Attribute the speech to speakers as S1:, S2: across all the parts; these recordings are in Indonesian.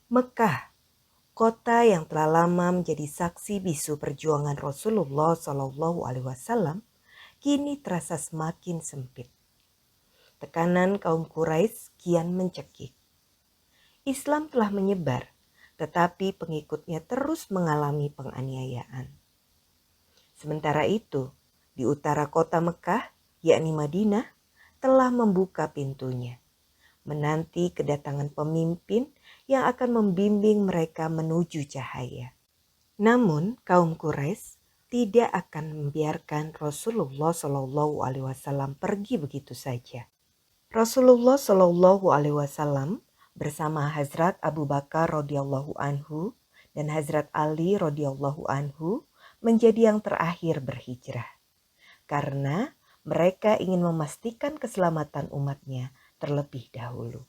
S1: Mekah, kota yang telah lama menjadi saksi bisu perjuangan Rasulullah Shallallahu Alaihi Wasallam, kini terasa semakin sempit. Tekanan kaum Quraisy kian mencekik. Islam telah menyebar, tetapi pengikutnya terus mengalami penganiayaan. Sementara itu, di utara kota Mekah, yakni Madinah, telah membuka pintunya, menanti kedatangan pemimpin yang akan membimbing mereka menuju cahaya. Namun kaum Quraisy tidak akan membiarkan Rasulullah Shallallahu Alaihi Wasallam pergi begitu saja. Rasulullah Shallallahu Alaihi Wasallam bersama Hazrat Abu Bakar radhiyallahu anhu dan Hazrat Ali radhiyallahu anhu menjadi yang terakhir berhijrah, karena mereka ingin memastikan keselamatan umatnya terlebih dahulu.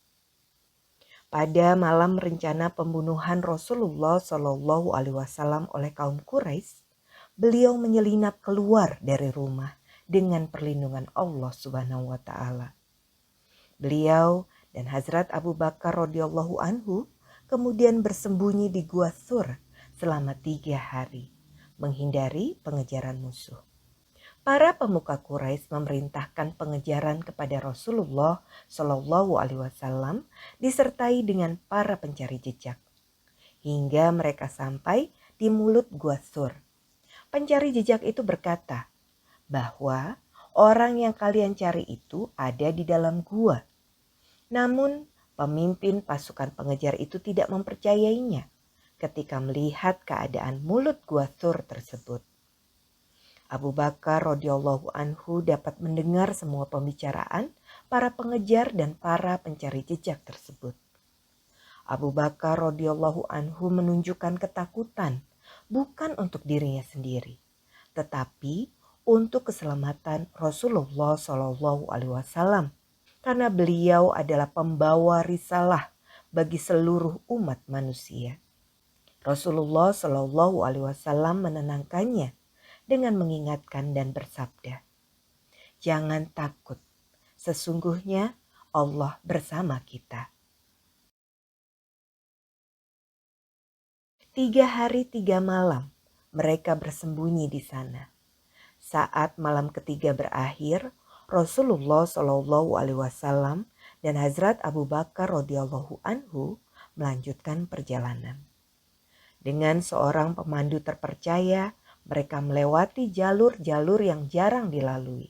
S1: Pada malam rencana pembunuhan Rasulullah Shallallahu Alaihi Wasallam oleh kaum Quraisy, beliau menyelinap keluar dari rumah dengan perlindungan Allah Subhanahu wa Ta'ala. Beliau dan Hazrat Abu Bakar radhiyallahu anhu kemudian bersembunyi di Gua Thur selama 3 hari, menghindari pengejaran musuh. Para pemuka Quraisy memerintahkan pengejaran kepada Rasulullah Shallallahu Alaihi Wasallam disertai dengan para pencari jejak, hingga mereka sampai di mulut Gua Thur. Pencari jejak itu berkata bahwa orang yang kalian cari itu ada di dalam gua. Namun pemimpin pasukan pengejar itu tidak mempercayainya ketika melihat keadaan mulut Gua Thur tersebut. Abu Bakar radhiyallahu anhu dapat mendengar semua pembicaraan para pengejar dan para pencari jejak tersebut. Abu Bakar radhiyallahu anhu menunjukkan ketakutan bukan untuk dirinya sendiri, tetapi untuk keselamatan Rasulullah Shallallahu Alaihi Wasallam, karena beliau adalah pembawa risalah bagi seluruh umat manusia. Rasulullah Shallallahu Alaihi Wasallam menenangkannya dengan mengingatkan dan bersabda, "Jangan takut, sesungguhnya Allah bersama kita." 3 hari 3 malam mereka bersembunyi di sana. Saat malam ketiga berakhir, Rasulullah Shallallahu Alaihi Wasallam dan Hazrat Abu Bakar radhiyallahu anhu melanjutkan perjalanan. Dengan seorang pemandu terpercaya, mereka melewati jalur-jalur yang jarang dilalui,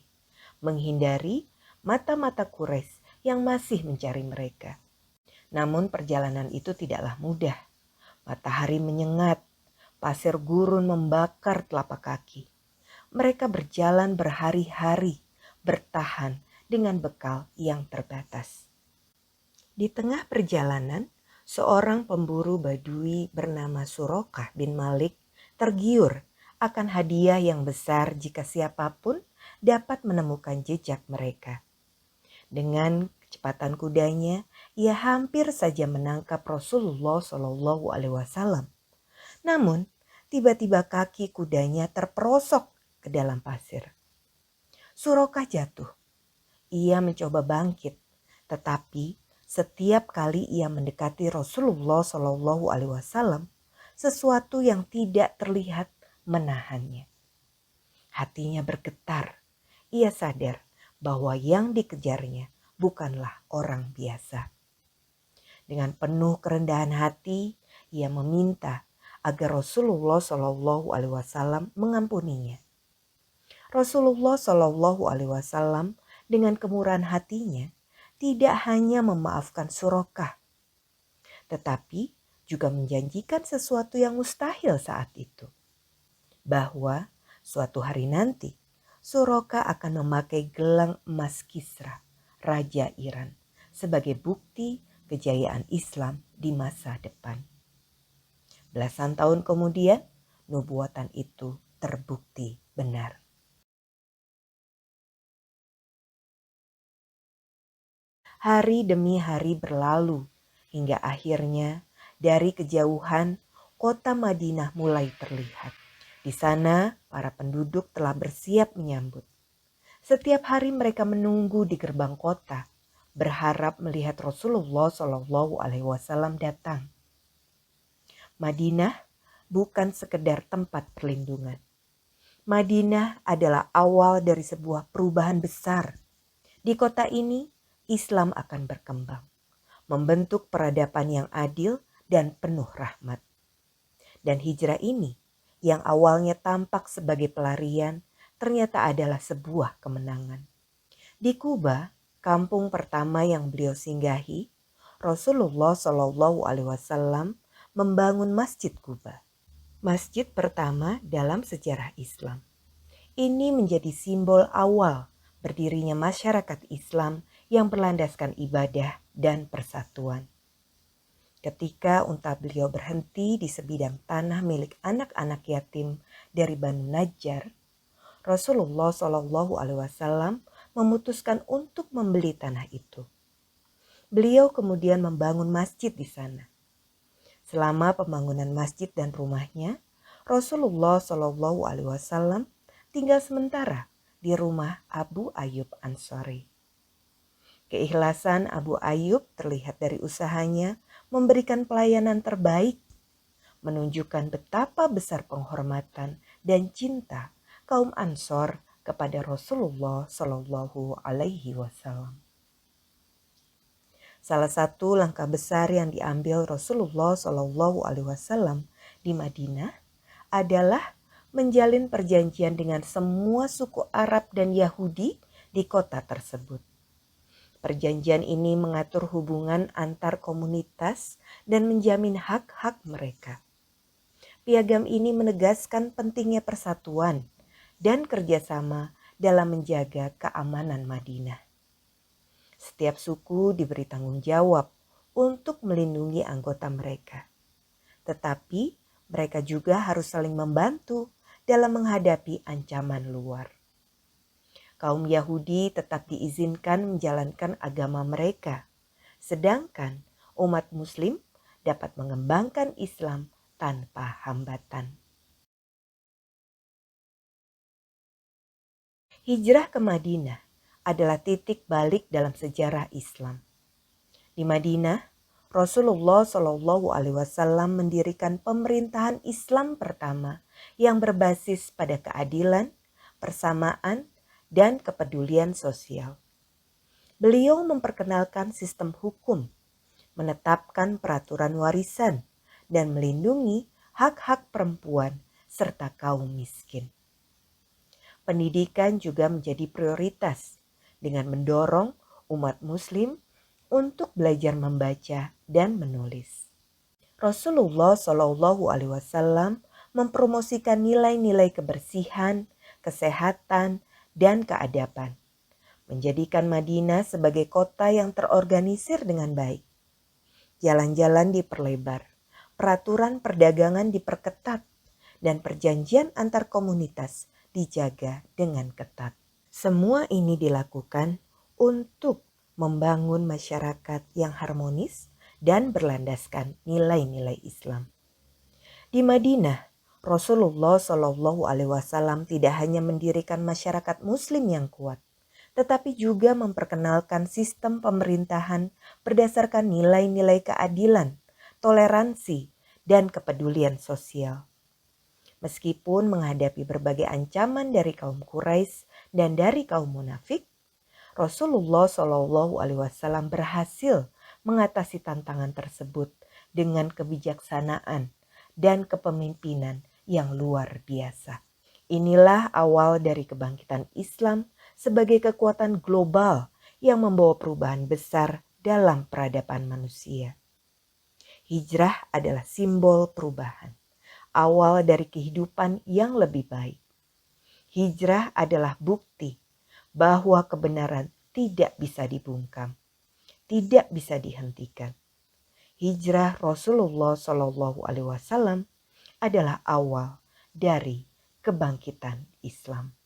S1: menghindari mata-mata Quraisy yang masih mencari mereka. Namun perjalanan itu tidaklah mudah. Matahari menyengat, pasir gurun membakar telapak kaki. Mereka berjalan berhari-hari, bertahan dengan bekal yang terbatas. Di tengah perjalanan, seorang pemburu Badui bernama Surokah bin Malik tergiur akan hadiah yang besar jika siapapun dapat menemukan jejak mereka. Dengan kecepatan kudanya, ia hampir saja menangkap Rasulullah Shallallahu Alaihi Wasallam. Namun, tiba-tiba kaki kudanya terperosok ke dalam pasir. Surokah jatuh. Ia mencoba bangkit, tetapi setiap kali ia mendekati Rasulullah Shallallahu Alaihi Wasallam, sesuatu yang tidak terlihat menahannya. Hatinya bergetar. Ia sadar bahwa yang dikejarnya bukanlah orang biasa. Dengan penuh kerendahan hati, ia meminta agar Rasulullah Shallallahu Alaihi Wasallam mengampuninya. Rasulullah Shallallahu Alaihi Wasallam dengan kemurahan hatinya tidak hanya memaafkan Surokah, tetapi juga menjanjikan sesuatu yang mustahil saat itu, bahwa suatu hari nanti Surokah akan memakai gelang emas Kisra, Raja Iran, sebagai bukti kejayaan Islam di masa depan. Belasan tahun kemudian, nubuatan itu terbukti benar. Hari demi hari berlalu, hingga akhirnya dari kejauhan kota Madinah mulai terlihat. Di sana para penduduk telah bersiap menyambut. Setiap hari mereka menunggu di gerbang kota, berharap melihat Rasulullah Shallallahu Alaihi Wasallam datang. Madinah bukan sekedar tempat perlindungan. Madinah adalah awal dari sebuah perubahan besar. Di kota ini, Islam akan berkembang, membentuk peradaban yang adil dan penuh rahmat. Dan hijrah ini, yang awalnya tampak sebagai pelarian, ternyata adalah sebuah kemenangan. Di Kuba, kampung pertama yang beliau singgahi, Rasulullah Shallallahu Alaihi Wasallam membangun Masjid Kuba, masjid pertama dalam sejarah Islam. Ini menjadi simbol awal berdirinya masyarakat Islam yang berlandaskan ibadah dan persatuan. Ketika unta beliau berhenti di sebidang tanah milik anak-anak yatim dari Banu Najjar, Rasulullah Shallallahu Alaihi Wasallam memutuskan untuk membeli tanah itu. Beliau kemudian membangun masjid di sana. Selama pembangunan masjid dan rumahnya, Rasulullah Shallallahu Alaihi Wasallam tinggal sementara di rumah Abu Ayyub Ansari. Keikhlasan Abu Ayyub terlihat dari usahanya memberikan pelayanan terbaik, menunjukkan betapa besar penghormatan dan cinta kaum Ansor kepada Rasulullah Shallallahu Alaihi Wasallam. Salah satu langkah besar yang diambil Rasulullah Shallallahu Alaihi Wasallam di Madinah adalah menjalin perjanjian dengan semua suku Arab dan Yahudi di kota tersebut. Perjanjian ini mengatur hubungan antar komunitas dan menjamin hak-hak mereka. Piagam ini menegaskan pentingnya persatuan dan kerjasama dalam menjaga keamanan Madinah. Setiap suku diberi tanggung jawab untuk melindungi anggota mereka. Tetapi mereka juga harus saling membantu dalam menghadapi ancaman luar. Kaum Yahudi tetap diizinkan menjalankan agama mereka, sedangkan umat Muslim dapat mengembangkan Islam tanpa hambatan. Hijrah ke Madinah adalah titik balik dalam sejarah Islam. Di Madinah, Rasulullah Shallallahu Alaihi Wasallam mendirikan pemerintahan Islam pertama yang berbasis pada keadilan, persamaan, dan kepedulian sosial. Beliau memperkenalkan sistem hukum, menetapkan peraturan warisan, dan melindungi hak-hak perempuan serta kaum miskin. Pendidikan juga menjadi prioritas dengan mendorong umat Muslim untuk belajar membaca dan menulis. Rasulullah Shallallahu Alaihi Wasallam mempromosikan nilai-nilai kebersihan, kesehatan, dan keadaban, menjadikan Madinah sebagai kota yang terorganisir dengan baik. Jalan-jalan diperlebar, peraturan perdagangan diperketat, dan perjanjian antar komunitas dijaga dengan ketat. Semua ini dilakukan untuk membangun masyarakat yang harmonis dan berlandaskan nilai-nilai Islam. Di Madinah, Rasulullah Shallallahu Alaihi Wasallam tidak hanya mendirikan masyarakat Muslim yang kuat, tetapi juga memperkenalkan sistem pemerintahan berdasarkan nilai-nilai keadilan, toleransi, dan kepedulian sosial. Meskipun menghadapi berbagai ancaman dari kaum Quraisy dan dari kaum munafik, Rasulullah Shallallahu Alaihi Wasallam berhasil mengatasi tantangan tersebut dengan kebijaksanaan dan kepemimpinan yang luar biasa. Inilah awal dari kebangkitan Islam sebagai kekuatan global yang membawa perubahan besar dalam peradaban manusia. Hijrah adalah simbol perubahan, awal dari kehidupan yang lebih baik. Hijrah adalah bukti bahwa kebenaran tidak bisa dibungkam, tidak bisa dihentikan. Hijrah Rasulullah Shallallahu Alaihi Wasallam adalah awal dari kebangkitan Islam.